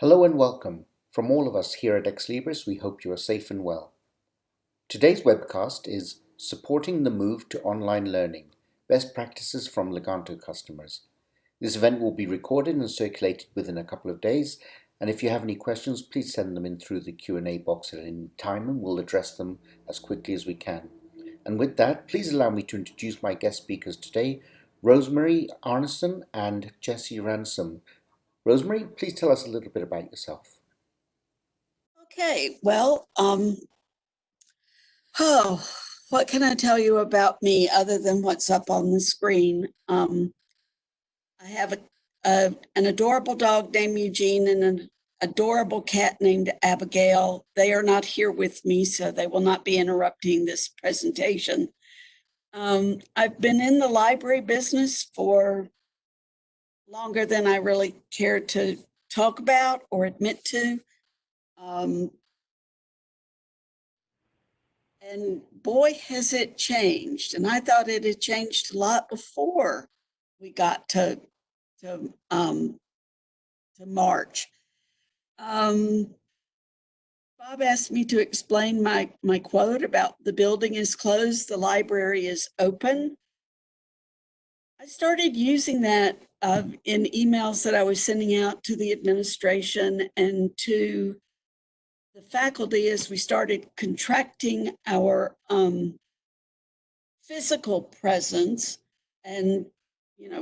Hello and welcome. From all of us here at Ex Libris, we hope you are safe and well. Today's webcast is Supporting the Move to Online Learning, Best Practices from Leganto Customers. This event will be recorded and circulated within a couple of days, and if you have any questions, please send them in through the Q&A box at any time and we'll address them as quickly as we can. And with that, please allow me to introduce my guest speakers today, Rosemary Arneson and Jessie Ransom. Rosemary, please tell us a little bit about yourself. Okay, well, what can I tell you about me other than what's up on the screen? I have an adorable dog named Eugene and an adorable cat named Abigail. They are not here with me, so they will not be interrupting this presentation. I've been in the library business for longer than I really care to talk about or admit to. And boy, has it changed. And I thought it had changed a lot before we got to March. Bob asked me to explain my quote about the building is closed, the library is open. I started using that in emails that I was sending out to the administration and to the faculty as we started contracting our physical presence and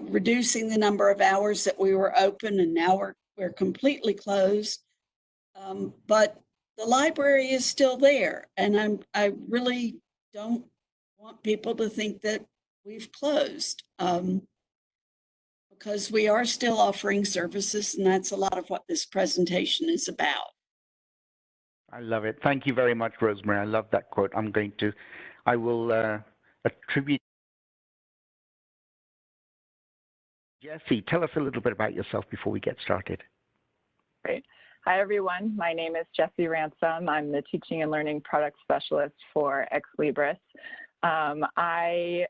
reducing the number of hours that we were open, and now we're completely closed. But the library is still there, and I really don't want people to think that we've closed, because we are still offering services, and that's a lot of what this presentation is about. I love it. Thank you very much, Rosemary. I love that quote. I will attribute. Jessie, tell us a little bit about yourself before we get started. Great. Hi, everyone. My name is Jessie Ransom. I'm the Teaching and Learning Product Specialist for Ex Libris. I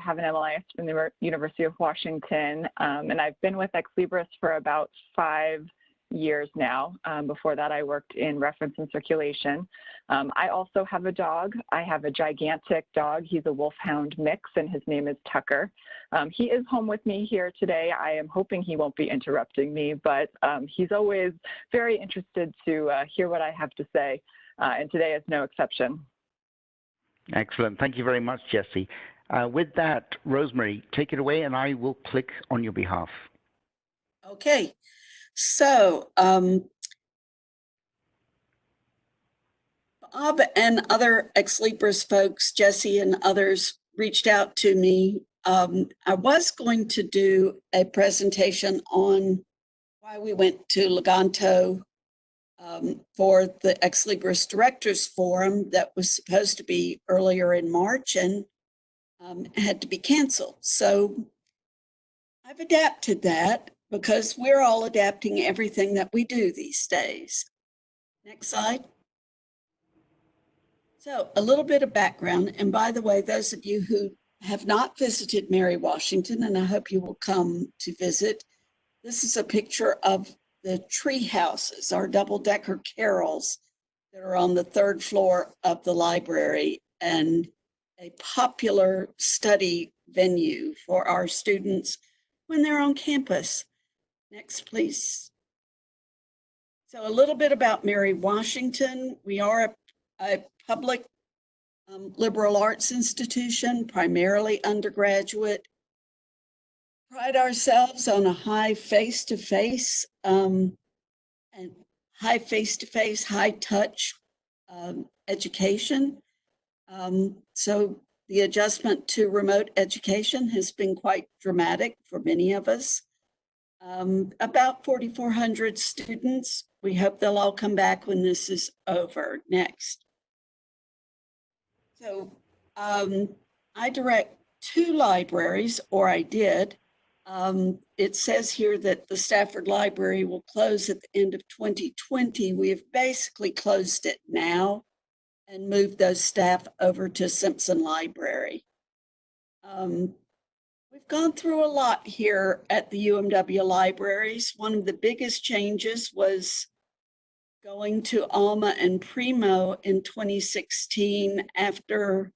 have an MLIS from the University of Washington, and I've been with Ex Libris for about 5 years now. Before that, I worked in reference and circulation. I also have a dog. I have a gigantic dog. He's a wolfhound mix, and his name is Tucker. He is home with me here today. I am hoping he won't be interrupting me, but he's always very interested to hear what I have to say, and today is no exception. Excellent. Thank you very much, Jessie. With that, Rosemary, take it away, and I will click on your behalf. Okay. So, Bob and other Ex Libris folks, Jessie and others, reached out to me. I was going to do a presentation on why we went to Leganto for the Ex Libris Directors Forum that was supposed to be earlier in March and had to be canceled. So I've adapted that, because we're all adapting everything that we do these days. Next slide. So a little bit of background, and by the way, those of you who have not visited Mary Washington, and I hope you will come to visit, this is a picture of the tree houses, our double-decker carrels that are on the 3rd floor of the library, and a popular study venue for our students when they're on campus. Next, please. So a little bit about Mary Washington. We are a public liberal arts institution, primarily undergraduate. Pride ourselves on a high face-to-face, high-touch education. So the adjustment to remote education has been quite dramatic for many of us. About 4,400 students. We hope they'll all come back when this is over. Next. So I direct 2 libraries, or I did. It says here that the Stafford Library will close at the end of 2020. We have basically closed it now and moved those staff over to Simpson Ubrary. We've gone through a lot here at the UMW libraries. One of the biggest changes was going to Alma and Primo in 2016 after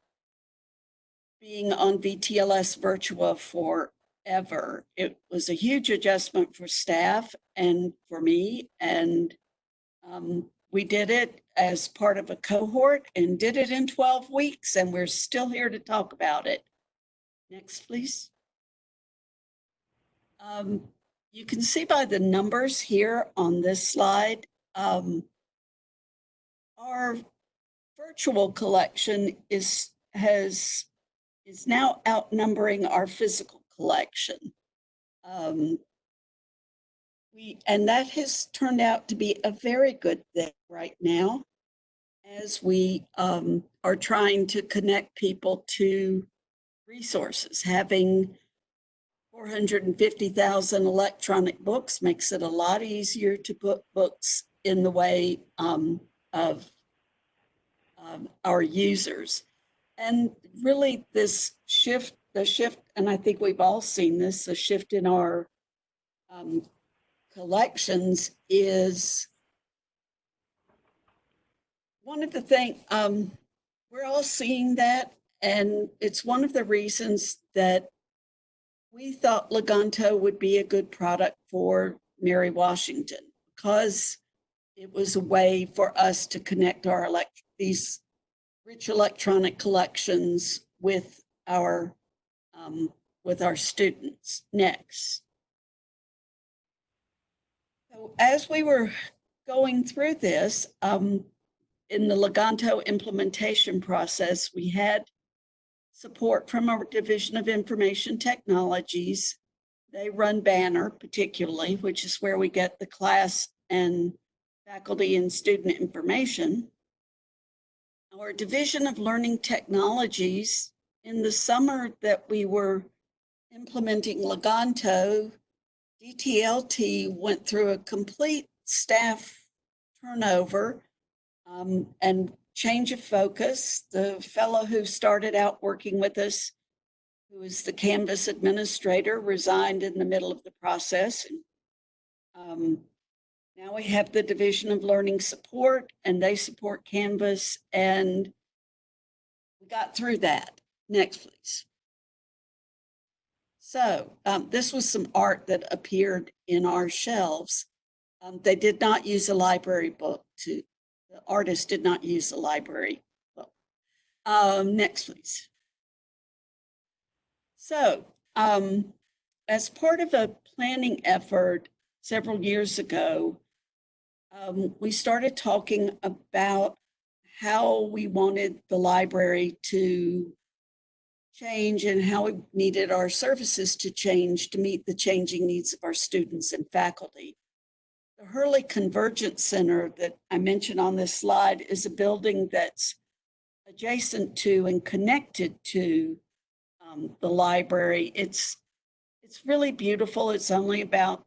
being on VTLS Virtua forever. It was a huge adjustment for staff and for me, and we did it as part of a cohort and did it in 12 weeks, and we're still here to talk about it. Next, please. You can see by the numbers here on this slide, our virtual collection is now outnumbering our physical collection. And that has turned out to be a very good thing right now, as we are trying to connect people to resources. Having 450,000 electronic books makes it a lot easier to put books in the way of our users. And really this shift, and I think we've all seen this, the shift in our collections is one of the things, we're all seeing that, and it's one of the reasons that we thought Leganto would be a good product for Mary Washington, because it was a way for us to connect our these rich electronic collections with our students. Next. So as we were going through this, in the Leganto implementation process, we had support from our Division of Information Technologies. They run Banner particularly, which is where we get the class and faculty and student information. Our Division of Learning Technologies, in the summer that we were implementing Leganto, DTLT went through a complete staff turnover and change of focus. The fellow who started out working with us, who was the Canvas administrator, resigned in the middle of the process. Now we have the Division of Learning Support, and they support Canvas, and we got through that. Next, please. So this was some art that appeared in our shelves. They did not use a library book the artist did not use a library book. Next, please. So as part of a planning effort several years ago, we started talking about how we wanted the library to change and how we needed our services to change to meet the changing needs of our students and faculty. The Hurley Convergence Center that I mentioned on this slide is a building that's adjacent to and connected to the library. It's really beautiful. It's only about,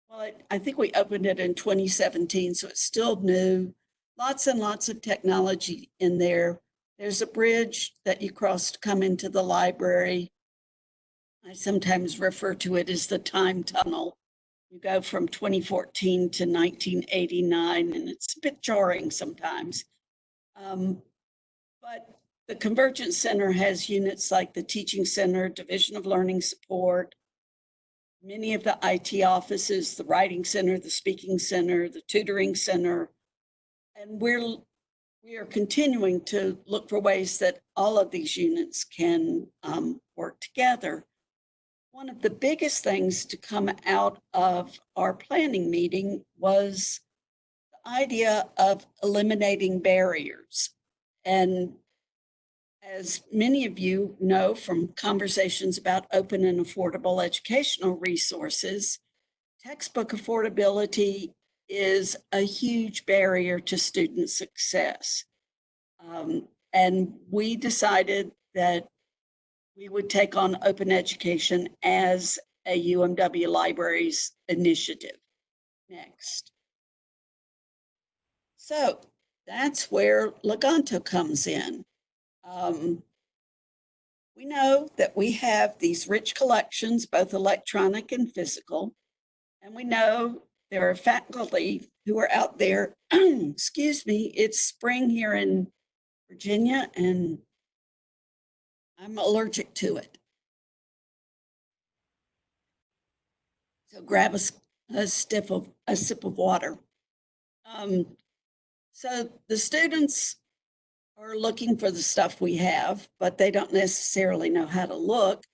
well, I think we opened it in 2017, so it's still new. Lots and lots of technology in there. There's a bridge that you cross to come into the library. I sometimes refer to it as the time tunnel. You go from 2014 to 1989, and it's a bit jarring sometimes. But the Convergence Center has units like the Teaching Center, Division of Learning Support, many of the IT offices, the Writing Center, the Speaking Center, the Tutoring Center, and we are continuing to look for ways that all of these units can work together. One of the biggest things to come out of our planning meeting was the idea of eliminating barriers. And as many of you know from conversations about open and affordable educational resources, textbook affordability is a huge barrier to student success. And we decided that we would take on open education as a UMW Libraries initiative. Next. So that's where Leganto comes in. We know that we have these rich collections, both electronic and physical, and we know there are faculty who are out there, excuse me, it's spring here in Virginia, and I'm allergic to it. So grab a sip of water. So the students are looking for the stuff we have, but they don't necessarily know how to look.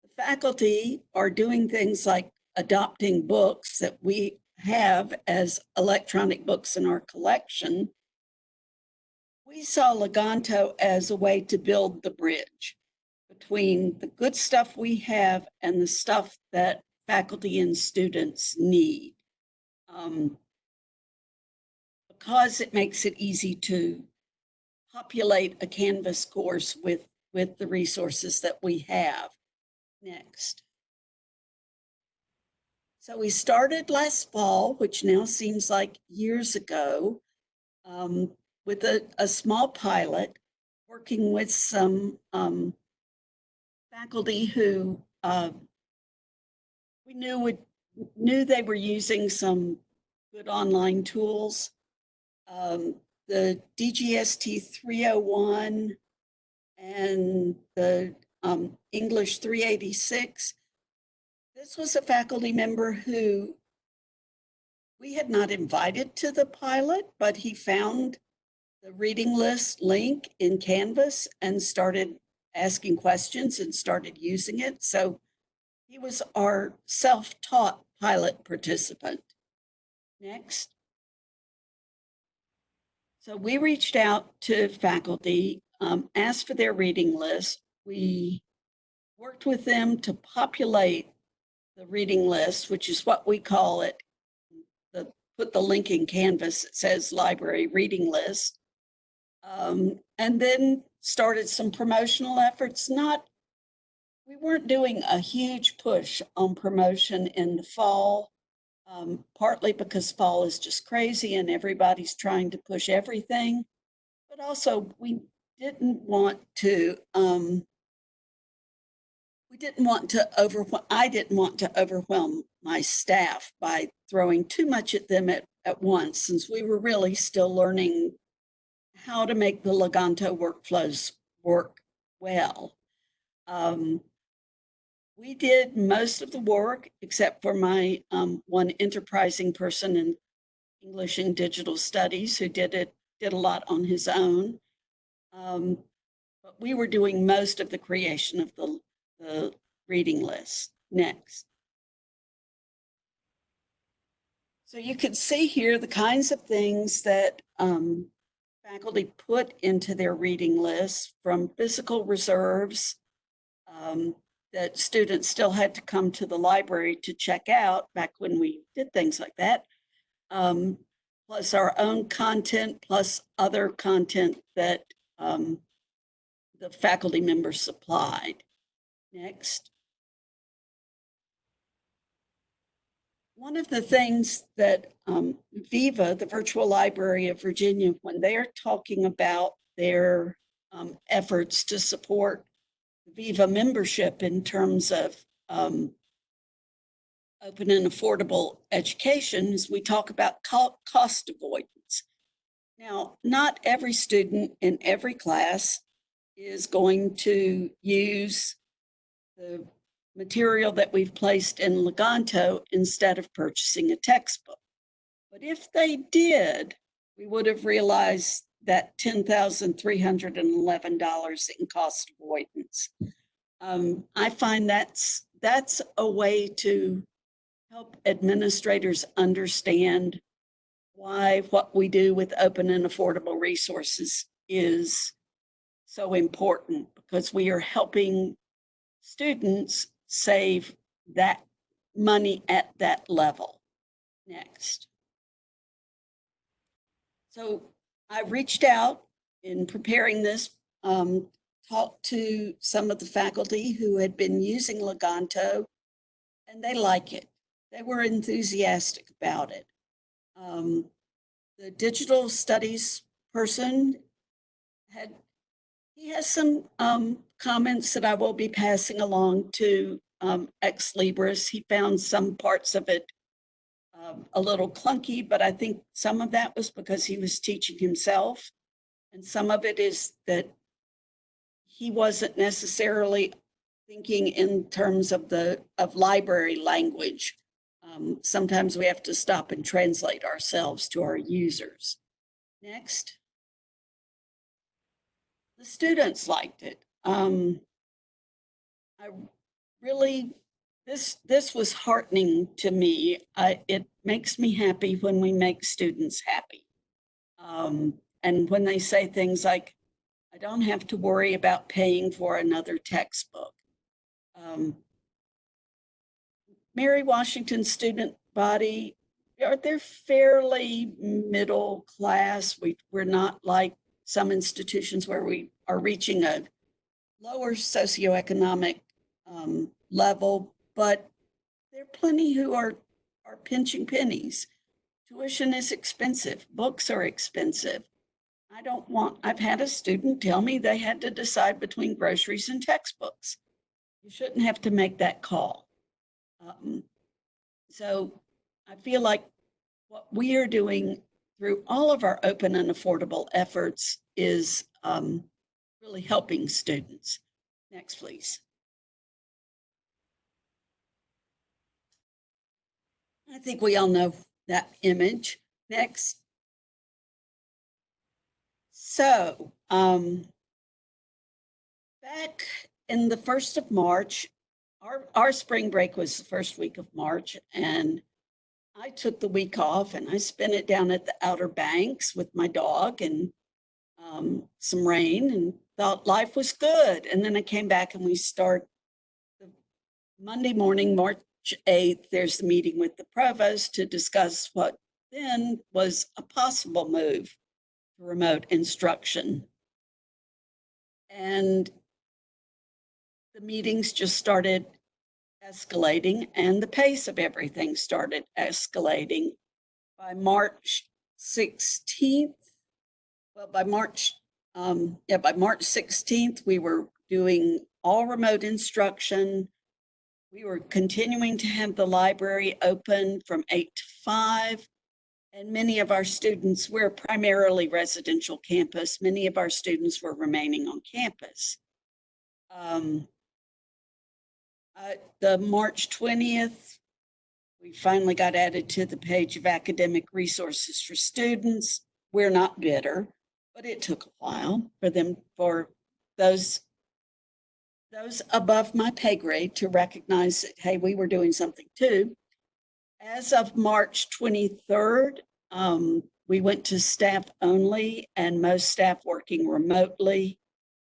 The faculty are doing things like adopting books that we have as electronic books in our collection. We saw Leganto as a way to build the bridge between the good stuff we have and the stuff that faculty and students need, because it makes it easy to populate a Canvas course with the resources that we have. Next. So we started last fall, which now seems like years ago, with a small pilot, working with some faculty who we knew they were using some good online tools. The DGST 301 and the English 386. This was a faculty member who we had not invited to the pilot, but he found the reading list link in Canvas and started asking questions and started using it. So he was our self-taught pilot participant. Next. So we reached out to faculty, asked for their reading list. We worked with them to populate the reading list, which is what we call it. Put the link in Canvas, it says library reading list. And then started some promotional efforts. We weren't doing a huge push on promotion in the fall, partly because fall is just crazy and everybody's trying to push everything, but also we didn't want to I didn't want to overwhelm my staff by throwing too much at them at once, since we were really still learning how to make the Leganto workflows work well. We did most of the work, except for my one enterprising person in English and Digital Studies who did a lot on his own. But we were doing most of the creation of the reading list. Next. So you can see here the kinds of things that faculty put into their reading list, from physical reserves that students still had to come to the library to check out back when we did things like that, plus our own content, plus other content that the faculty members supplied. Next. One of the things that VIVA, the Virtual Library of Virginia, when they're talking about their efforts to support VIVA membership in terms of open and affordable education, is we talk about cost avoidance. Now, not every student in every class is going to use the material that we've placed in Leganto instead of purchasing a textbook. But if they did, we would have realized that $10,311 in cost avoidance. I find that's a way to help administrators understand why what we do with open and affordable resources is so important, because we are helping students save that money at that level. Next. So I reached out in preparing this, talked to some of the faculty who had been using Leganto, and they like it. They were enthusiastic about it. The digital studies person He has some comments that I will be passing along to Ex Libris. He found some parts of it a little clunky, but I think some of that was because he was teaching himself. And some of it is that he wasn't necessarily thinking in terms of library language. Sometimes we have to stop and translate ourselves to our users. Next. The students liked it. I really, this was heartening to me. It makes me happy when we make students happy. And when they say things like, I don't have to worry about paying for another textbook. Mary Washington student body, they're fairly middle class. We're not like some institutions where we are reaching a lower socioeconomic level, but there are plenty who are pinching pennies. Tuition is expensive. Books are expensive. I've had a student tell me they had to decide between groceries and textbooks. You shouldn't have to make that call. So I feel like what we are doing through all of our open and affordable efforts is really helping students. Next, please. I think we all know that image. Next. So back in the 1st of March, our spring break was the first week of March, and I took the week off and I spent it down at the Outer Banks with my dog and some rain, and thought life was good. And then I came back and we start the Monday morning, March 8th, there's the meeting with the provost to discuss what then was a possible move to remote instruction. And the meetings just started escalating, and the pace of everything started escalating. By March 16th, by March 16th, we were doing all remote instruction. We were continuing to have the library open from 8 to 5. And many of our students, we're a primarily residential campus. Many of our students were remaining on campus. The March 20th, we finally got added to the page of academic resources for students. We're not bitter, but it took a while for those above my pay grade to recognize that, hey, we were doing something too. As of March 23rd, we went to staff only and most staff working remotely.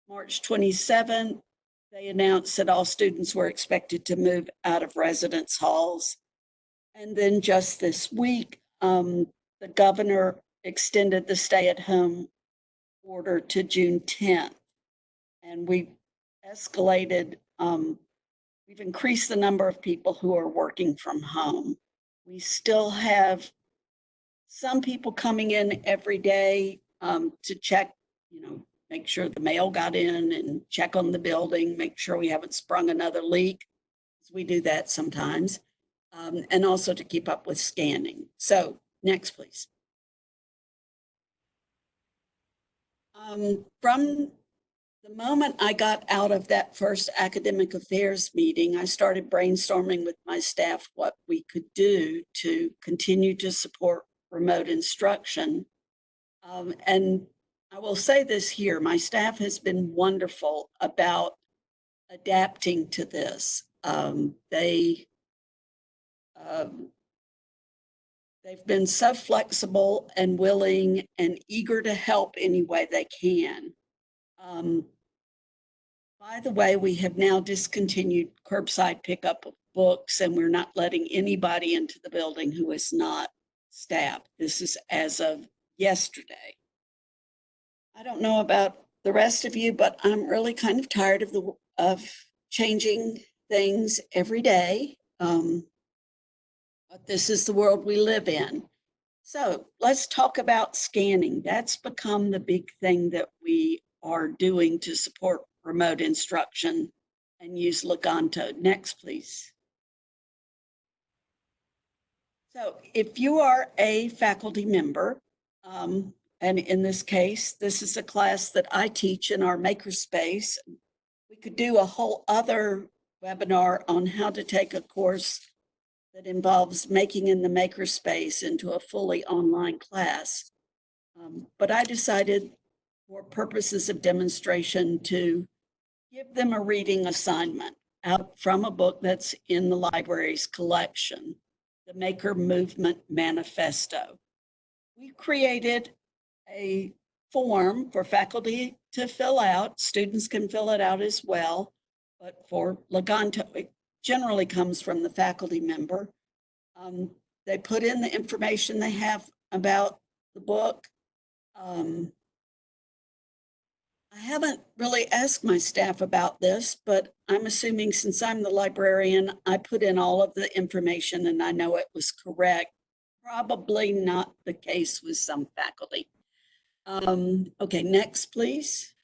March 27th, they announced that all students were expected to move out of residence halls. And then just this week, the governor extended the stay-at-home order to June 10th. And we've escalated, we've increased the number of people who are working from home. We still have some people coming in every day to check, make sure the mail got in and check on the building, make sure we haven't sprung another leak. We do that sometimes. And also to keep up with scanning. So next, please. From the moment I got out of that first academic affairs meeting, I started brainstorming with my staff what we could do to continue to support remote instruction. And I will say this here, my staff has been wonderful about adapting to this. They've been so flexible and willing and eager to help any way they can. By the way, we have now discontinued curbside pickup of books, and we're not letting anybody into the building who is not staff. This is as of yesterday. I don't know about the rest of you, but I'm really kind of tired of changing things every day. But this is the world we live in. So let's talk about scanning. That's become the big thing that we are doing to support remote instruction and use Leganto. Next, please. So if you are a faculty member, and in this case, this is a class that I teach in our makerspace, we could do a whole other webinar on how to take a course that involves making in the makerspace into a fully online class. But I decided for purposes of demonstration to give them a reading assignment out from a book that's in the library's collection, the Maker Movement Manifesto. We created a form for faculty to fill out. Students can fill it out as well, but for Leganto, it generally comes from the faculty member. They put in the information they have about the book. I haven't really asked my staff about this, but I'm assuming since I'm the librarian, I put in all of the information and I know it was correct. Probably not the case with some faculty. Okay, next, please.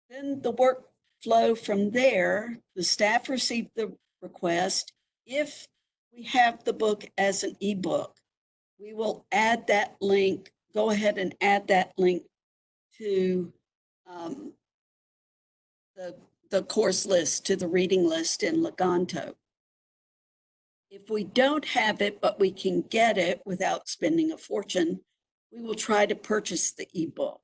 Then the workflow from there, the staff received the request. If we have the book as an ebook, we will add that link, go ahead and add that link to the course list, to the reading list in Leganto. If we don't have it, but we can get it without spending a fortune, we will try to purchase the ebook.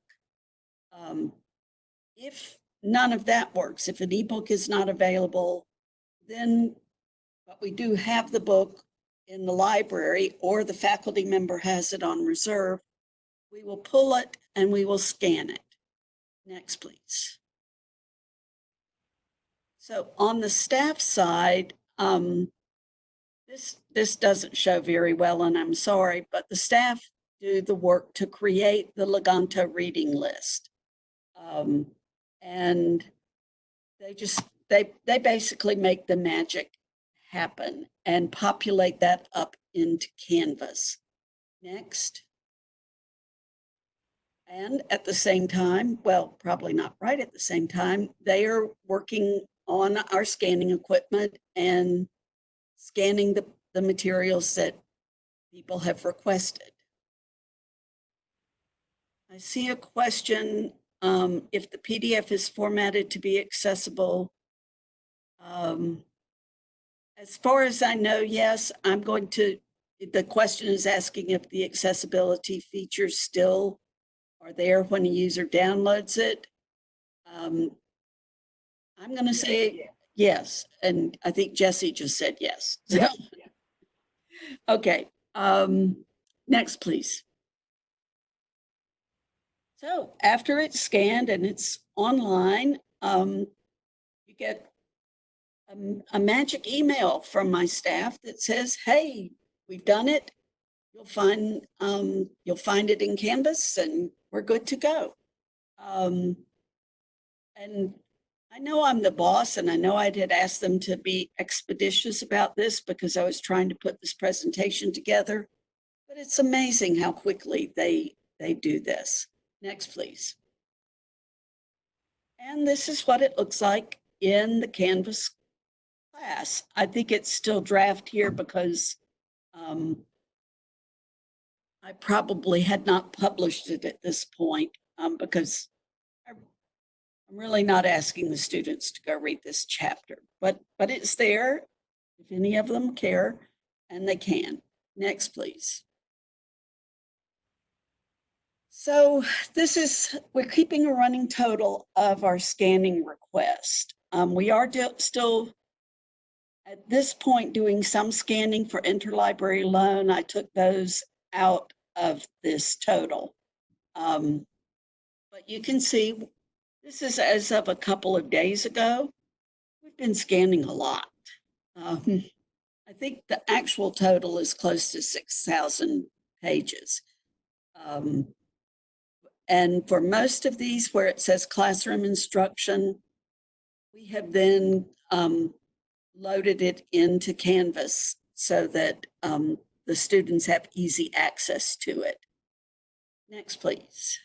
If none of that works, if an ebook is not available, then, but we do have the book in the library or the faculty member has it on reserve, we will pull it and we will scan it. Next, please. So on the staff side, this doesn't show very well, and I'm sorry, but the staff do the work to create the Leganto reading list. And they basically make the magic happen and populate that up into Canvas. Next. And at the same time, well, probably not right at the same time, they are working on our scanning equipment and scanning the materials that people have requested. I see a question, if the PDF is formatted to be accessible. As far as I know, yes, the question is asking if the accessibility features still are there when a user downloads it. I'm going to say yes, and I think Jessie just said yes. Yeah. Okay, next, please. So after it's scanned and it's online, you get a magic email from my staff that says, "Hey, we've done it. You'll find it in Canvas, and we're good to go." And I know I'm the boss, and I know I did ask them to be expeditious about this because I was trying to put this presentation together. But it's amazing how quickly they do this. Next, please. And this is what it looks like in the Canvas class. I think it's still draft here because I probably had not published it at this point because I'm really not asking the students to go read this chapter, but it's there if any of them care, and they can. Next, please. So we're keeping a running total of our scanning request. We are still at this point doing some scanning for interlibrary loan. I took those out of this total. But you can see this is as of a couple of days ago. We've been scanning a lot. I think the actual total is close to 6,000 pages. And for most of these where it says classroom instruction, we have then loaded it into Canvas so that the students have easy access to it. Next, please.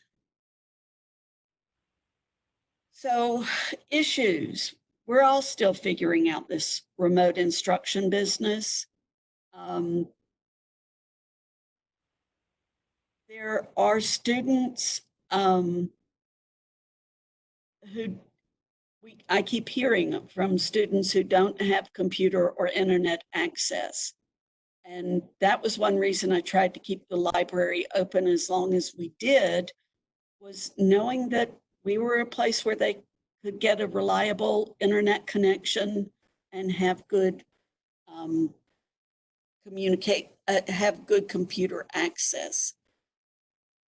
So issues, we're all still figuring out this remote instruction business. There are students I keep hearing from students who don't have computer or internet access. And that was one reason I tried to keep the library open as long as we did, was knowing that we were a place where they could get a reliable internet connection and have good have good computer access.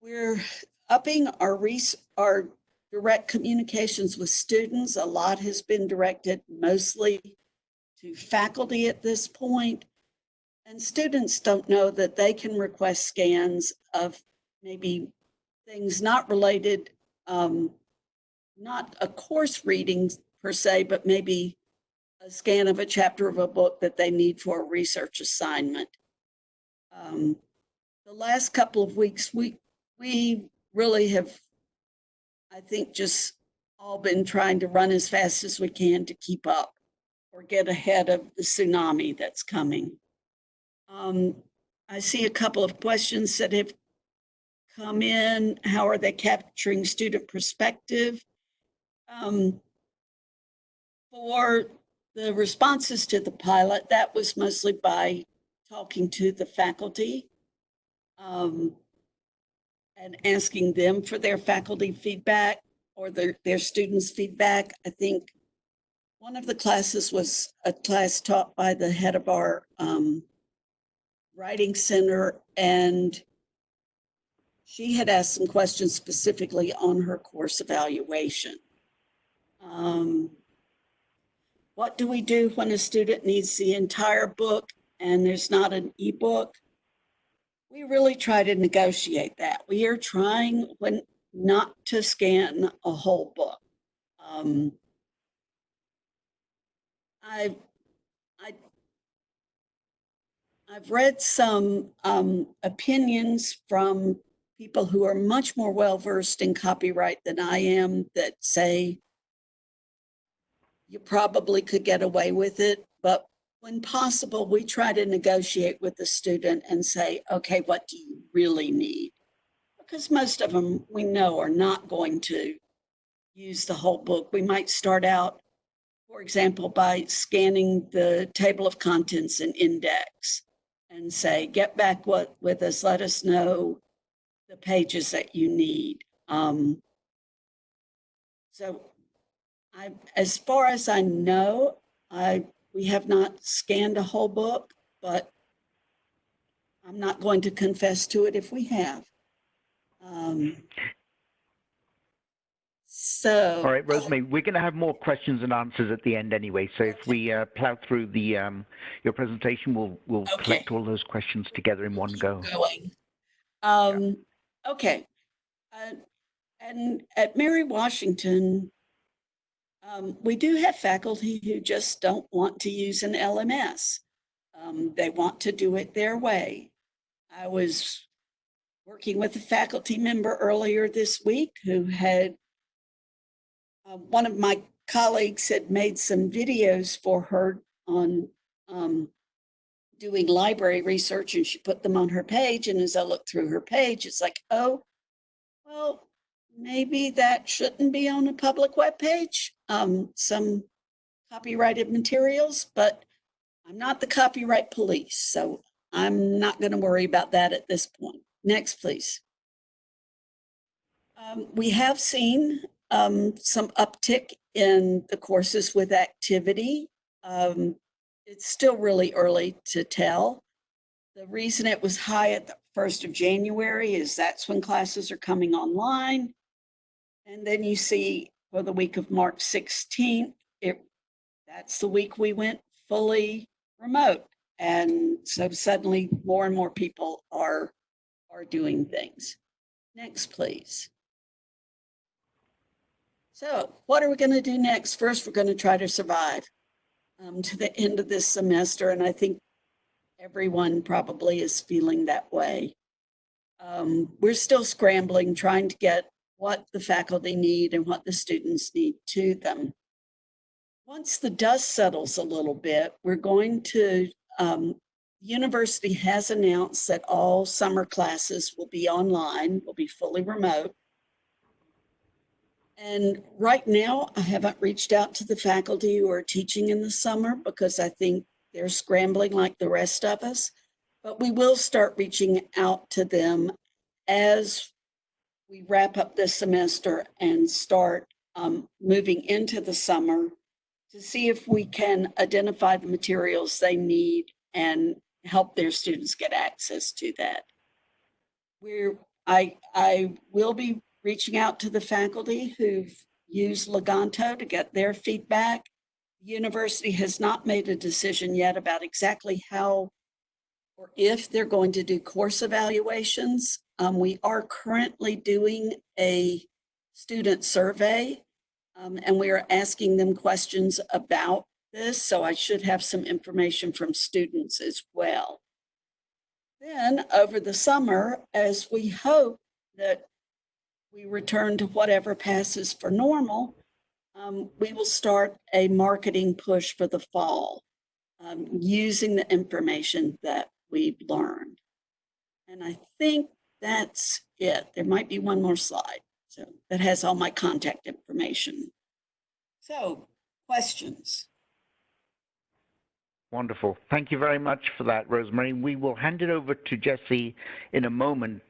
We're upping our direct communications with students. A lot has been directed mostly to faculty at this point. And students don't know that they can request scans of maybe things not related, not a course reading per se, but maybe a scan of a chapter of a book that they need for a research assignment. The last couple of weeks, we really have, I think, just all been trying to run as fast as we can to keep up or get ahead of the tsunami that's coming. I see a couple of questions that have come in. How are they capturing student perspective? For the responses to the pilot, that was mostly by talking to the faculty and asking them for their faculty feedback or their students' feedback. I think one of the classes was a class taught by the head of our writing center, and she had asked some questions specifically on her course evaluation. What do we do when a student needs the entire book and there's not an ebook? We really try to negotiate that. We are trying not to scan a whole book. I've read some opinions from people who are much more well-versed in copyright than I am that say you probably could get away with it, but when possible, we try to negotiate with the student and say, okay, what do you really need? Because most of them we know are not going to use the whole book. We might start out, for example, by scanning the table of contents and index and say, get back with us, let us know the pages that you need. So as far as I know, we have not scanned a whole book, but I'm not going to confess to it if we have. All right, Rosemary, we're going to have more questions and answers at the end anyway. So if we plow through your presentation, we'll collect all those questions together in one go. Okay. And at Mary Washington, we do have faculty who just don't want to use an LMS. They want to do it their way. I was working with a faculty member earlier this week who had, one of my colleagues had made some videos for her on doing library research, and she put them on her page. And as I looked through her page, it's like, oh, well, maybe that shouldn't be on a public web page, some copyrighted materials, but I'm not the copyright police, so I'm not going to worry about that at this point. Next, please. We have seen some uptick in the courses with activity. It's still really early to tell. The reason it was high at the 1st of January is that's when classes are coming online. And then you see for the week of March 16th, that's the week we went fully remote. And so suddenly more and more people are doing things. Next, please. So what are we going to do next? First, we're going to try to survive to the end of this semester. And I think everyone probably is feeling that way. We're still scrambling, trying to get what the faculty need and what the students need to them. Once the dust settles a little bit, we're going to, the university has announced that all summer classes will be online, will be fully remote. And right now, I haven't reached out to the faculty who are teaching in the summer because I think they're scrambling like the rest of us. But we will start reaching out to them as we wrap up this semester and start moving into the summer to see if we can identify the materials they need and help their students get access to that. I will be reaching out to the faculty who've used Leganto to get their feedback. The university has not made a decision yet about exactly how or if they're going to do course evaluations. We are currently doing a student survey, and we are asking them questions about this, so I should have some information from students as well. Then over the summer, as we hope that we return to whatever passes for normal, we will start a marketing push for the fall, using the information that we've learned. And I think that's it. There might be one more slide. So that has all my contact information. So, questions? Wonderful. Thank you very much for that, Rosemary. We will hand it over to Jessie in a moment,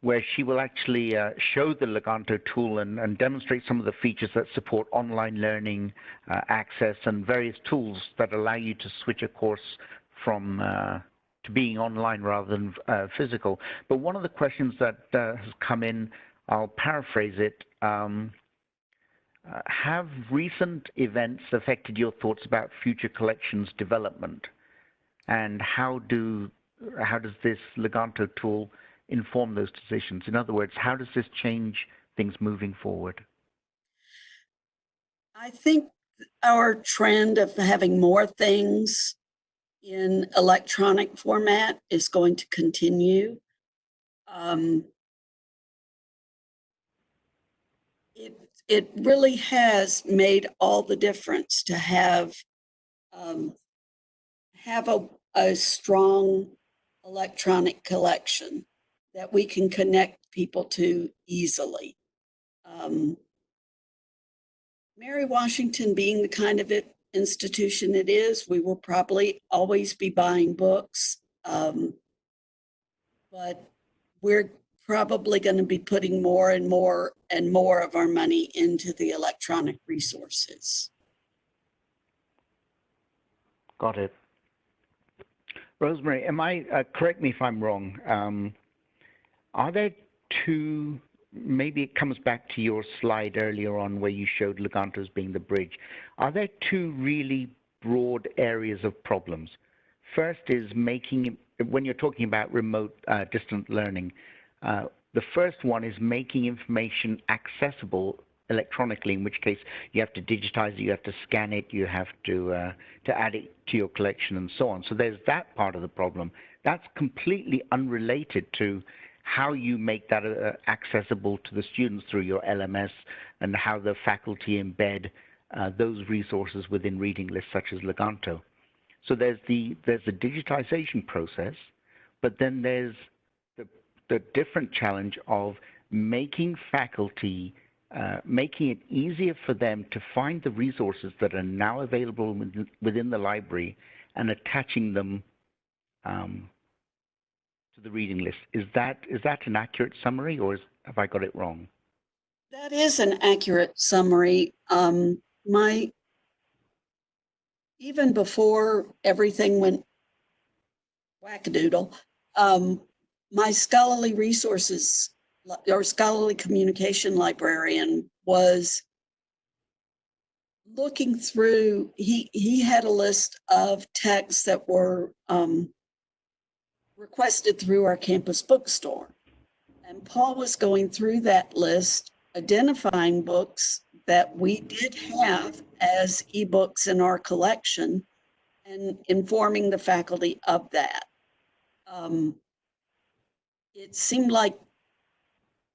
where she will actually show the Leganto tool and demonstrate some of the features that support online learning, access, and various tools that allow you to switch a course from to being online rather than physical. But one of the questions that has come in, I'll paraphrase it. Have recent events affected your thoughts about future collections development? And how does this Leganto tool inform those decisions? In other words, how does this change things moving forward? I think our trend of having more things in electronic format is going to continue. It really has made all the difference to have a strong electronic collection that we can connect people to easily. Mary Washington being the kind of institution it is, we will probably always be buying books, but we're probably going to be putting more and more and more of our money into the electronic resources. Got it. Rosemary, correct me if I'm wrong, are there two, maybe it comes back to your slide earlier on where you showed Leganto as being the bridge, are there two really broad areas of problems? First is making, when you're talking about remote distant learning, the first one is making information accessible electronically, in which case you have to digitize it, you have to scan it, you have to add it to your collection and so on. So there's that part of the problem. That's completely unrelated to how you make that accessible to the students through your LMS and how the faculty embed those resources within reading lists such as Leganto. So there's the digitization process, but then there's the different challenge of making faculty, making it easier for them to find the resources that are now available within the library and attaching them to the reading list. Is that an accurate summary, or have I got it wrong? That is an accurate summary. Even before everything went wackadoodle, my scholarly resources or scholarly communication librarian was looking through, he had a list of texts that were requested through our campus bookstore. And Paul was going through that list, identifying books that we did have as ebooks in our collection and informing the faculty of that. It seemed like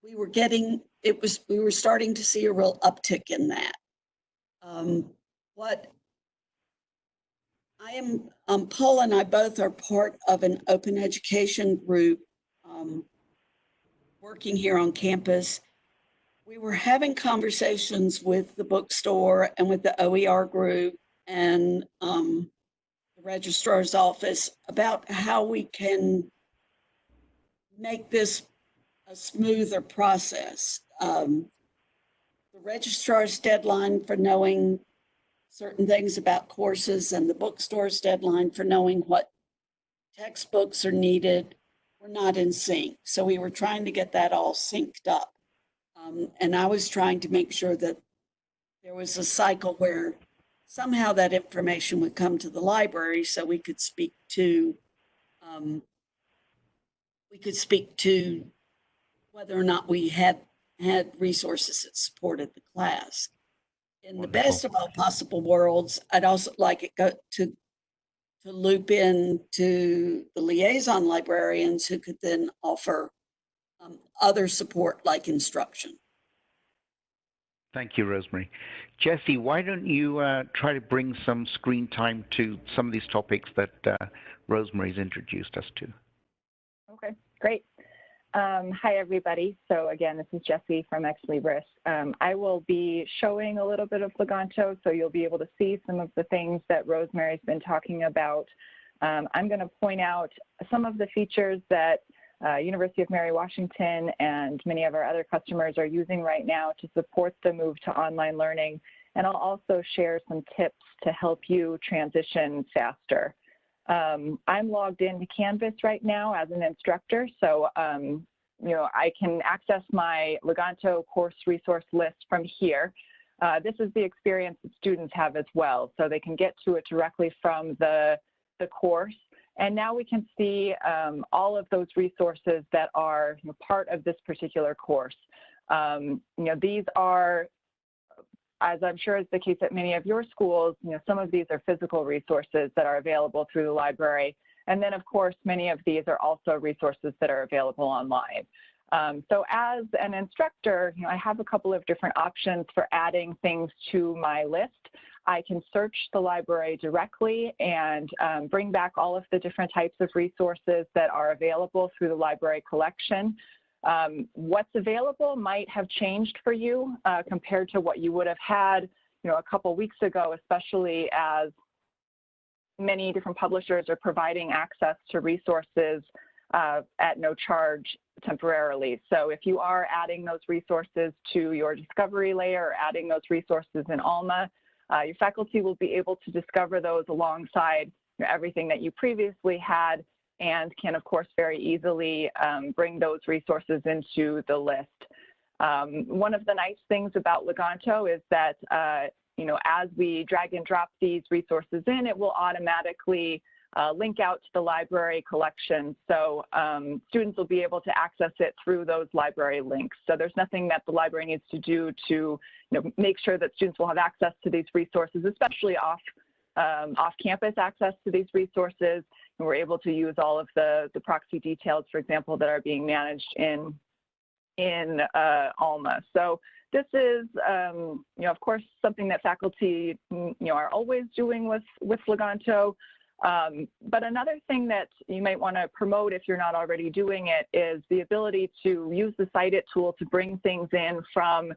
we were starting to see a real uptick in that. What I am, Paul and I both are part of an open education group working here on campus. We were having conversations with the bookstore and with the OER group and the registrar's office about how we can make this a smoother process. The registrar's deadline for knowing certain things about courses and the bookstore's deadline for knowing what textbooks are needed were not in sync. So we were trying to get that all synced up. And I was trying to make sure that there was a cycle where somehow that information would come to the library so we could speak to whether or not we had resources that supported the class. In Wonderful. The best of all possible worlds, I'd also like it to loop in to the liaison librarians who could then offer other support like instruction. Thank you, Rosemary. Jessie, why don't you try to bring some screen time to some of these topics that Rosemary's introduced us to? Okay, great. Hi, everybody. So again, this is Jessie from Ex Libris. I will be showing a little bit of Leganto, so you'll be able to see some of the things that Rosemary's been talking about. I'm going to point out some of the features that University of Mary Washington and many of our other customers are using right now to support the move to online learning. And I'll also share some tips to help you transition faster. I'm logged into Canvas right now as an instructor, so I can access my Leganto course resource list from here. This is the experience that students have as well, so they can get to it directly from the course. And now we can see all of those resources that are part of this particular course. These are, as I'm sure is the case at many of your schools, some of these are physical resources that are available through the library. And then, of course, many of these are also resources that are available online. So as an instructor, I have a couple of different options for adding things to my list. I can search the library directly and bring back all of the different types of resources that are available through the library collection. What's available might have changed for you compared to what you would have had, a couple weeks ago, especially as many different publishers are providing access to resources at no charge temporarily. So if you are adding those resources to your discovery layer or adding those resources in Alma, your faculty will be able to discover those alongside everything that you previously had, and can, of course, very easily bring those resources into the list. One of the nice things about Leganto is that, as we drag and drop these resources in, it will automatically link out to the library collection. So students will be able to access it through those library links. So there's nothing that the library needs to do to make sure that students will have access to these resources, especially off-campus access to these resources. And we're able to use all of the proxy details, for example, that are being managed in Alma. So this is, of course, something that faculty, are always doing with Leganto. But another thing that you might want to promote if you're not already doing it is the ability to use the Cite It tool to bring things in from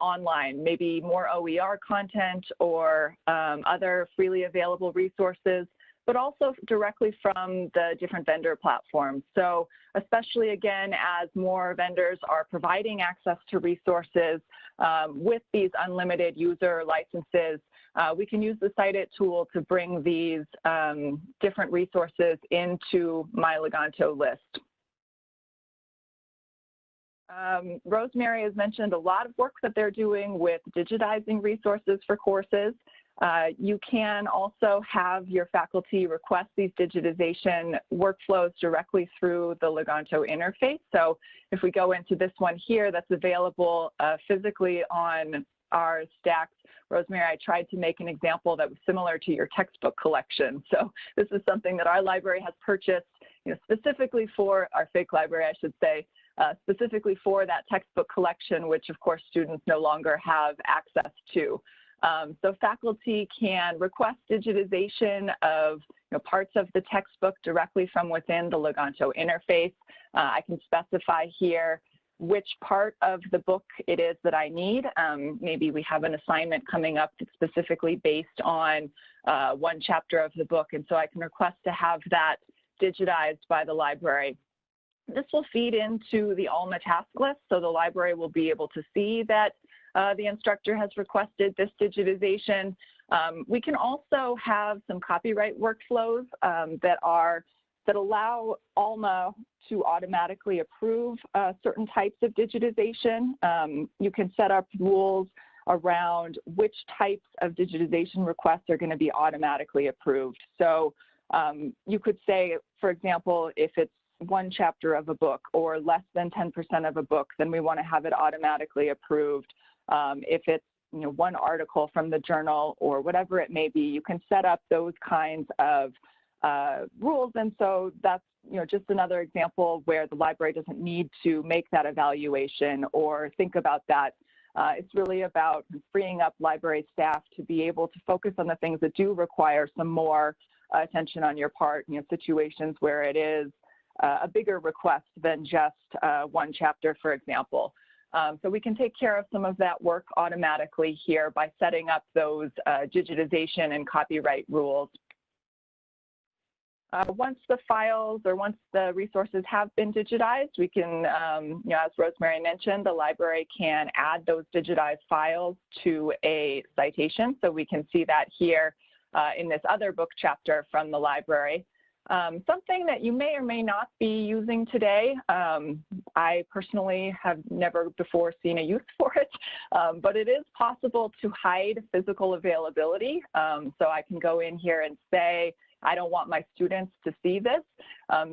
online, maybe more OER content or other freely available resources, but also directly from the different vendor platforms. So especially, again, as more vendors are providing access to resources with these unlimited user licenses, we can use the Cite It tool to bring these different resources into my Leganto list. Rosemary has mentioned a lot of work that they're doing with digitizing resources for courses. You can also have your faculty request these digitization workflows directly through the Leganto interface. So if we go into this one here that's available physically on our stacks, Rosemary, I tried to make an example that was similar to your textbook collection. So this is something that our library has purchased specifically for our fake library, I should say, specifically for that textbook collection, which of course students no longer have access to. So faculty can request digitization of parts of the textbook directly from within the Leganto interface. I can specify here which part of the book it is that I need. Maybe we have an assignment coming up that's specifically based on one chapter of the book, and so I can request to have that digitized by the library. This will feed into the ALMA task list, so the library will be able to see that the instructor has requested this digitization. We can also have some copyright workflows that allow ALMA to automatically approve certain types of digitization. You can set up rules around which types of digitization requests are going to be automatically approved. So you could say, for example, if it's one chapter of a book or less than 10% of a book, then we want to have it automatically approved. If it's one article from the journal or whatever it may be, you can set up those kinds of rules. And so that's just another example where the library doesn't need to make that evaluation or think about that. It's really about freeing up library staff to be able to focus on the things that do require some more attention on your part, situations where it is a bigger request than just one chapter, for example. So we can take care of some of that work automatically here by setting up those digitization and copyright rules. Once the files or once the resources have been digitized, we can, as Rosemary mentioned, the library can add those digitized files to a citation. So we can see that here in this other book chapter from the library. Something that you may or may not be using today. I personally have never before seen a use for it, but it is possible to hide physical availability. So I can go in here and say, I don't want my students to see this.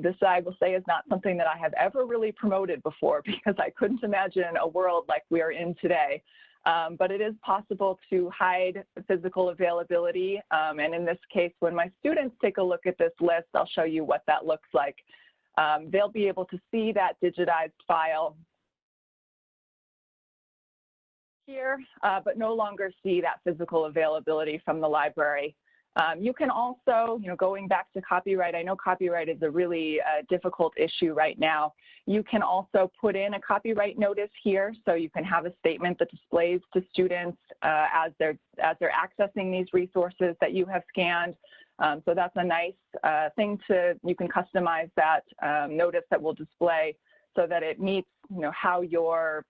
This, I will say, is not something that I have ever really promoted before because I couldn't imagine a world like we are in today. But it is possible to hide physical availability. And in this case, when my students take a look at this list, I'll show you what that looks like. They'll be able to see that digitized file here, but no longer see that physical availability from the library. You can also, going back to copyright, I know copyright is a really difficult issue right now. You can also put in a copyright notice here, so you can have a statement that displays to students as they're accessing these resources that you have scanned. So that's a nice thing you can customize that notice that will display so that it meets, how you're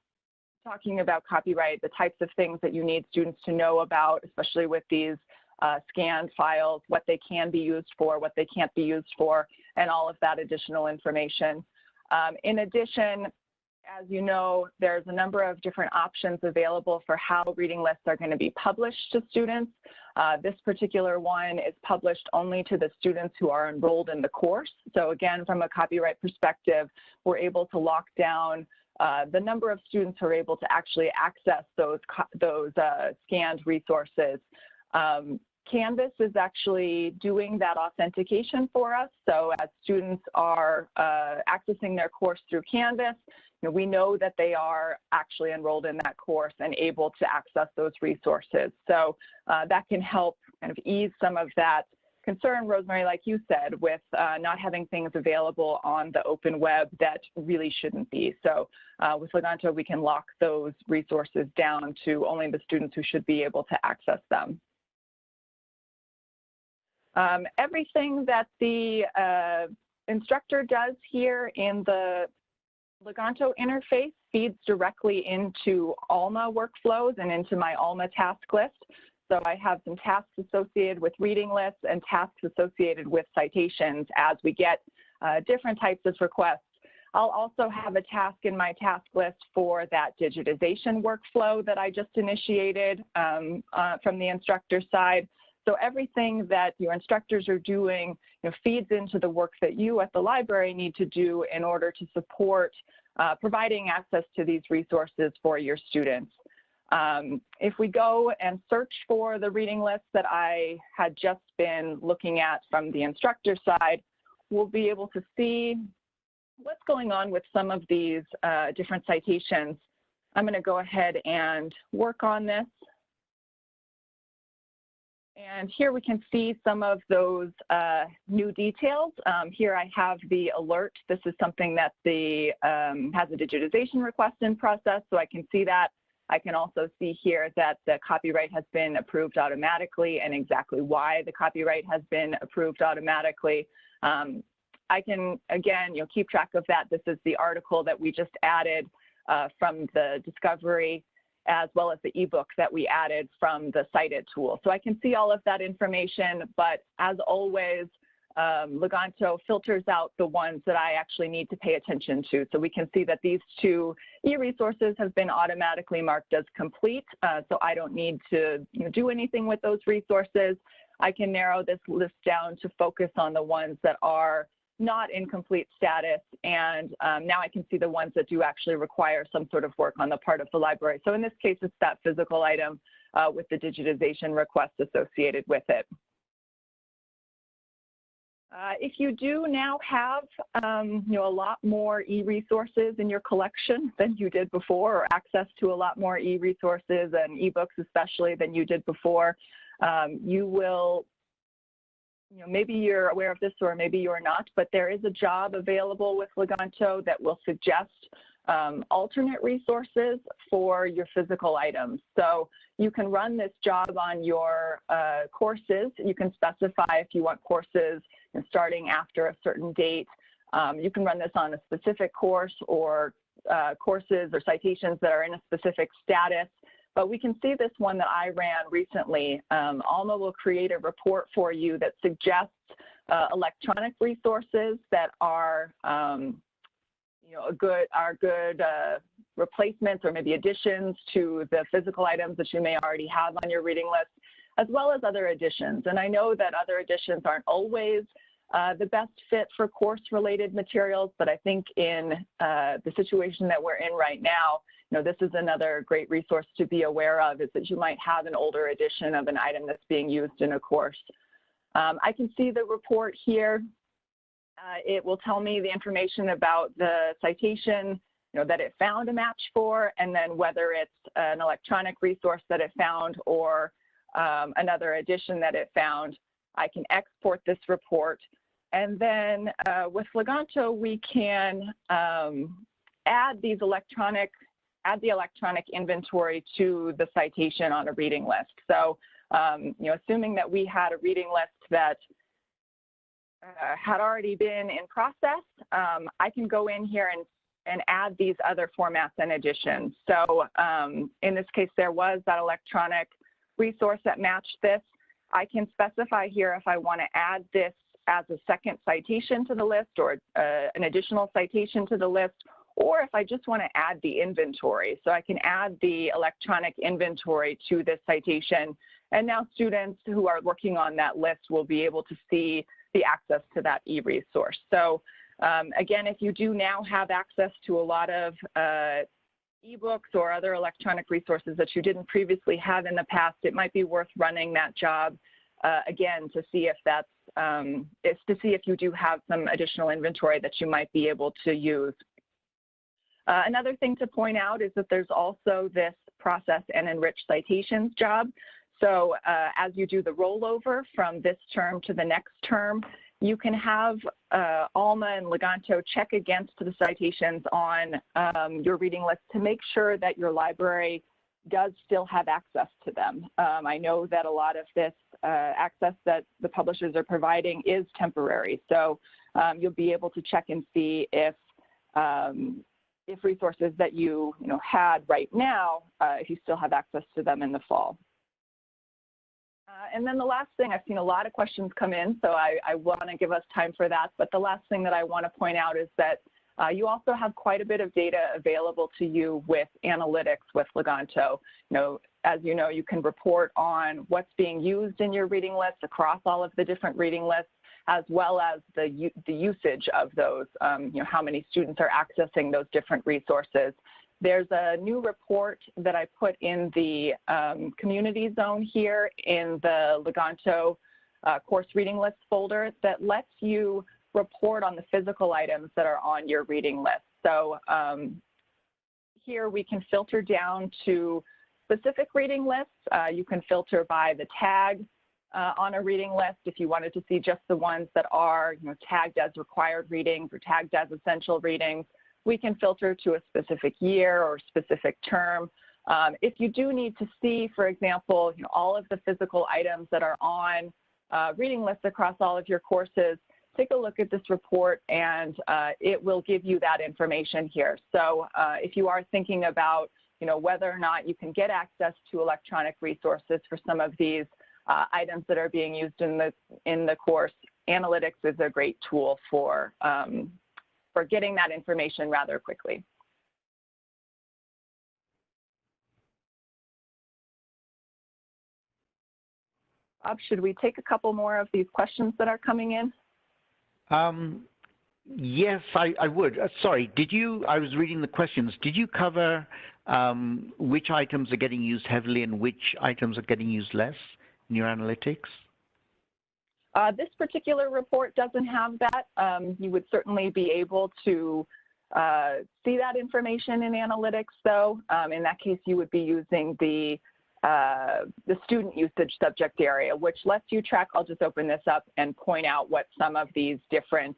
talking about copyright, the types of things that you need students to know about, especially with these scanned files, what they can be used for, what they can't be used for, and all of that additional information. In addition, as you know, there's a number of different options available for how reading lists are going to be published to students. This particular one is published only to the students who are enrolled in the course. So again, from a copyright perspective, we're able to lock down the number of students who are able to actually access those scanned resources. Canvas is actually doing that authentication for us. So as students are accessing their course through Canvas, we know that they are actually enrolled in that course and able to access those resources. So that can help kind of ease some of that concern, Rosemary, like you said, with not having things available on the open web that really shouldn't be. So with Leganto, we can lock those resources down to only the students who should be able to access them. Everything that the instructor does here in the Leganto interface feeds directly into ALMA workflows and into my ALMA task list. So I have some tasks associated with reading lists and tasks associated with citations as we get different types of requests. I'll also have a task in my task list for that digitization workflow that I just initiated from the instructor side. So everything that your instructors are doing feeds into the work that you at the library need to do in order to support providing access to these resources for your students. If we go and search for the reading list that I had just been looking at from the instructor side, we'll be able to see what's going on with some of these different citations. I'm going to go ahead and work on this. And here we can see some of those new details. Here I have the alert. This is something that the has a digitization request in process, so I can see that. I can also see here that the copyright has been approved automatically and exactly why the copyright has been approved automatically. I can, again, keep track of that. This is the article that we just added from the discovery, as well as the ebook that we added from the cited tool. So I can see all of that information, but as always, Leganto filters out the ones that I actually need to pay attention to. So we can see that these two e-resources have been automatically marked as complete, so I don't need to do anything with those resources. I can narrow this list down to focus on the ones that are not in complete status, and now I can see the ones that do actually require some sort of work on the part of the library. So in this case, it's that physical item with the digitization request associated with it. If you do now have a lot more e-resources in your collection than you did before, or access to a lot more e-resources and ebooks especially than you did before, you will, maybe you're aware of this or maybe you're not, but there is a job available with Leganto that will suggest alternate resources for your physical items. So you can run this job on your courses. You can specify if you want courses starting after a certain date. You can run this on a specific course or courses or citations that are in a specific status. But we can see this one that I ran recently. Alma will create a report for you that suggests electronic resources that are good replacements or maybe additions to the physical items that you may already have on your reading list, as well as other additions. And I know that other additions aren't always the best fit for course-related materials, but I think in the situation that we're in right now, this is another great resource to be aware of, is that you might have an older edition of an item that's being used in a course. I can see the report here. It will tell me the information about the citation, that it found a match for, and then whether it's an electronic resource that it found or another edition that it found. I can export this report. And then with Leganto, we can add the electronic inventory to the citation on a reading list. So, assuming that we had a reading list that had already been in process, I can go in here and add these other formats and additions. So in this case, there was that electronic resource that matched this. I can specify here if I want to add this as a second citation to the list or an additional citation to the list, or if I just want to add the inventory. So I can add the electronic inventory to this citation, and now students who are working on that list will be able to see the access to that e-resource. So again, if you do now have access to a lot of ebooks or other electronic resources that you didn't previously have in the past, it might be worth running that job again to see if that's if you do have some additional inventory that you might be able to use. Another thing to point out is that there's also this process and enrich citations job. So as you do the rollover from this term to the next term, you can have Alma and Leganto check against the citations on your reading list to make sure that your library does still have access to them. I know that a lot of this access that the publishers are providing is temporary. So you'll be able to check and see if resources that you had right now, if you still have access to them in the fall. And then the last thing, I've seen a lot of questions come in, so I want to give us time for that. But the last thing that I want to point out is that you also have quite a bit of data available to you with analytics with Leganto. As you know, you can report on what's being used in your reading list across all of the different reading lists, as well as the usage of those, how many students are accessing those different resources. There's a new report that I put in the community zone here in the Leganto course reading list folder that lets you report on the physical items that are on your reading list. So here we can filter down to specific reading lists. You can filter by the tag on a reading list if you wanted to see just the ones that are tagged as required readings or tagged as essential readings. We can filter to a specific year or specific term. If you do need to see, for example, all of the physical items that are on reading lists across all of your courses, take a look at this report and it will give you that information here. So if you are thinking about whether or not you can get access to electronic resources for some of these items that are being used in the course, analytics is a great tool for getting that information rather quickly. Bob, should we take a couple more of these questions that are coming in? Yes, I would. Sorry, I was reading the questions. Did you cover which items are getting used heavily and which items are getting used less in your analytics? This particular report doesn't have that. You would certainly be able to see that information in analytics, though. In that case, you would be using the student usage subject area, which lets you track. I'll just open this up and point out what some of these different,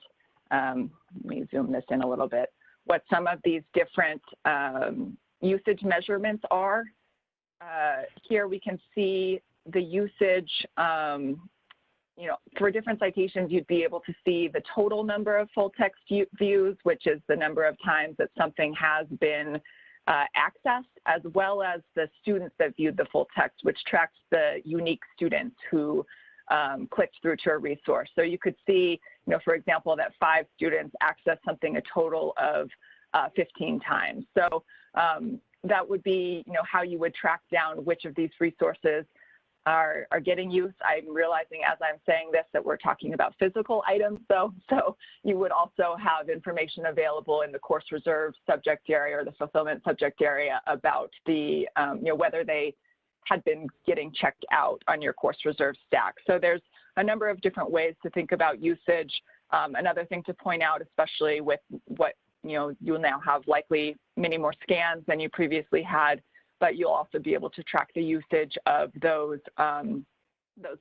let me zoom this in a little bit, what some of these different usage measurements are. Here we can see the usage, for different citations, you'd be able to see the total number of full text views, which is the number of times that something has been accessed, as well as the students that viewed the full text, which tracks the unique students who clicked through to a resource. So you could see, for example, that 5 students accessed something a total of 15 times. So that would be, how you would track down which of these resources are getting used. I'm realizing as I'm saying this that we're talking about physical items, though. So you would also have information available in the course reserve subject area or the fulfillment subject area about the, whether they had been getting checked out on your course reserve stack. So there's a number of different ways to think about usage. Another thing to point out, especially with what, you'll now have likely many more scans than you previously had, but you'll also be able to track the usage of those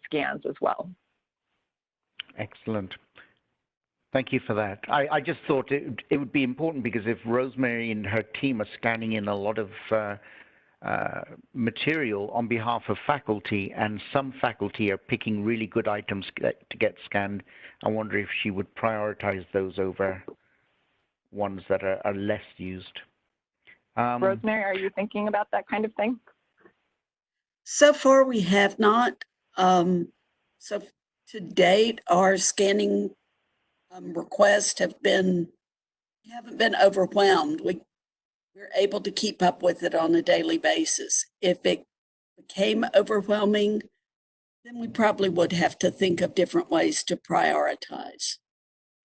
scans as well. Excellent. Thank you for that. I just thought it would be important because if Rosemary and her team are scanning in a lot of material on behalf of faculty, and some faculty are picking really good items to get scanned, I wonder if she would prioritize those over ones that are less used. Rosemary, are you thinking about that kind of thing? So far, we have not. So to date, our scanning requests haven't been overwhelmed. We're able to keep up with it on a daily basis. If it became overwhelming, then we probably would have to think of different ways to prioritize.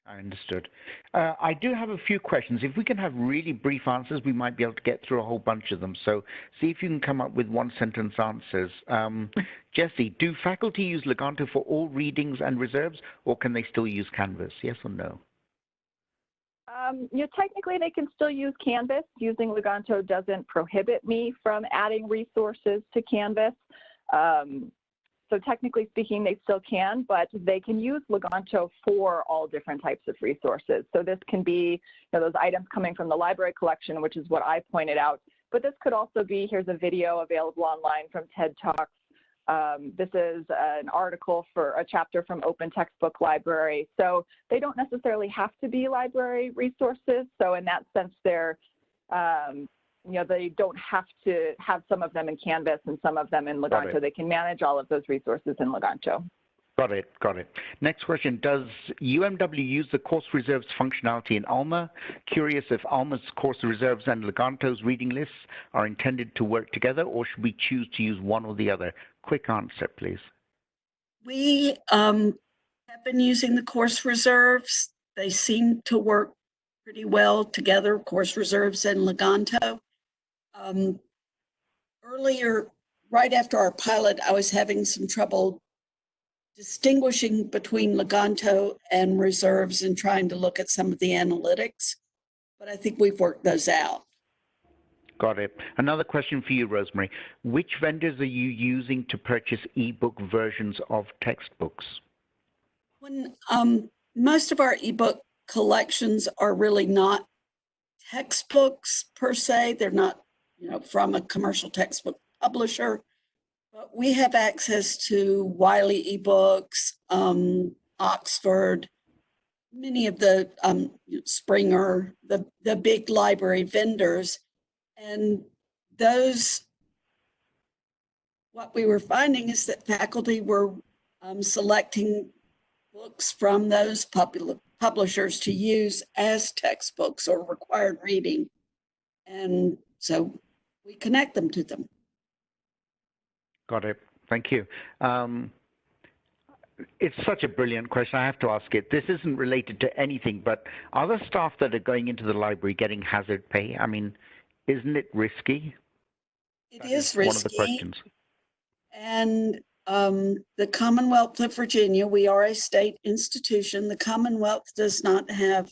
I understood. I do have a few questions. If we can have really brief answers, we might be able to get through a whole bunch of them. So see if you can come up with one-sentence answers. Jessie, do faculty use Leganto for all readings and reserves, or can they still use Canvas? Yes or no? Technically, they can still use Canvas. Using Leganto doesn't prohibit me from adding resources to Canvas. So technically speaking, they still can, but they can use Leganto for all different types of resources. So this can be those items coming from the library collection, which is what I pointed out. But this could also be, here's a video available online from TED Talks. This is an article for a chapter from Open Textbook Library. So they don't necessarily have to be library resources. So in that sense, they're they don't have to have some of them in Canvas and some of them in Leganto. They can manage all of those resources in Leganto. Got it, got it. Next question, does UMW use the course reserves functionality in ALMA? Curious if ALMA's course reserves and Leganto's reading lists are intended to work together, or should we choose to use one or the other? Quick answer, please. We have been using the course reserves. They seem to work pretty well together, course reserves and Leganto. Earlier, right after our pilot, I was having some trouble distinguishing between Leganto and reserves and trying to look at some of the analytics. But I think we've worked those out. Got it. Another question for you, Rosemary. Which vendors are you using to purchase ebook versions of textbooks? When most of our ebook collections are really not textbooks per se, they're not, from a commercial textbook publisher, but we have access to Wiley eBooks, Oxford, many of the Springer, the big library vendors, and those. What we were finding is that faculty were selecting books from those publishers to use as textbooks or required reading. And so we connect them to them. Got it. Thank you. It's such a brilliant question. I have to ask it. This isn't related to anything, but are the staff that are going into the library getting hazard pay? I mean, isn't it risky? It is risky. One of the questions. And the Commonwealth of Virginia, we are a state institution. The Commonwealth does not have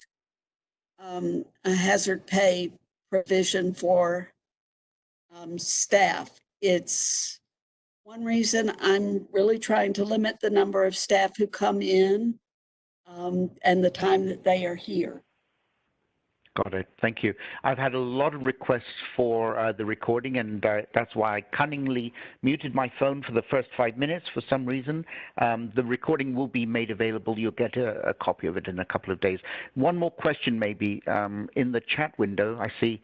a hazard pay provision for staff. It's one reason I'm really trying to limit the number of staff who come in and the time that they are here. Got it. Thank you. I've had a lot of requests for the recording, and that's why I cunningly muted my phone for the first 5 minutes for some reason. The recording will be made available. You'll get a copy of it in a couple of days. One more question maybe. In the chat window, I see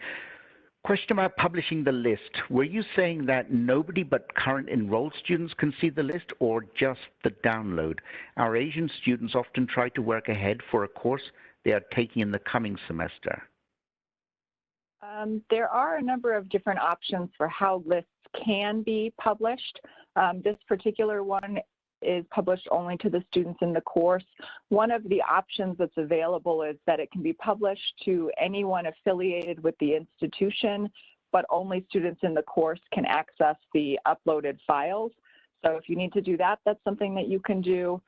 question about publishing the list. Were you saying that nobody but current enrolled students can see the list, or just the download? Our Asian students often try to work ahead for a course they are taking in the coming semester. There are a number of different options for how lists can be published. This particular one is published only to the students in the course. One of the options that's available is that it can be published to anyone affiliated with the institution, but only students in the course can access the uploaded files. So if you need to do that, that's something that you can do.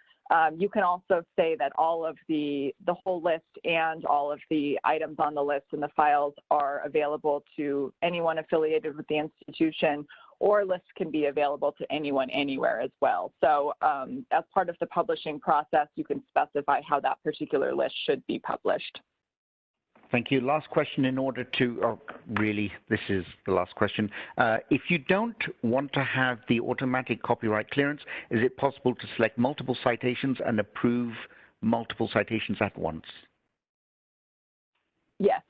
You can also say that all of the whole list and all of the items on the list and the files are available to anyone affiliated with the institution, or lists can be available to anyone anywhere as well. So as part of the publishing process, you can specify how that particular list should be published. Thank you. Last question in order to, oh, really, this is the last question. If you don't want to have the automatic copyright clearance, is it possible to select multiple citations and approve multiple citations at once? Yes,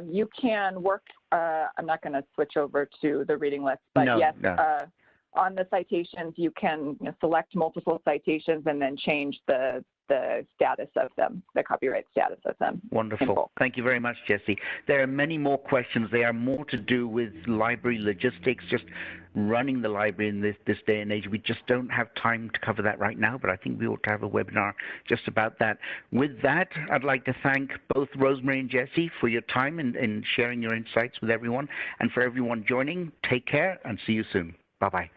you can work, I'm not going to switch over to the reading list, but no, yes, no. On the citations, you can select multiple citations and then change the status of them, the copyright status of them. Wonderful. Thank you very much, Jessie. There are many more questions. They are more to do with library logistics, just running the library in this day and age. We just don't have time to cover that right now, but I think we ought to have a webinar just about that. With that, I'd like to thank both Rosemary and Jessie for your time and sharing your insights with everyone. And for everyone joining, take care and see you soon. Bye-bye.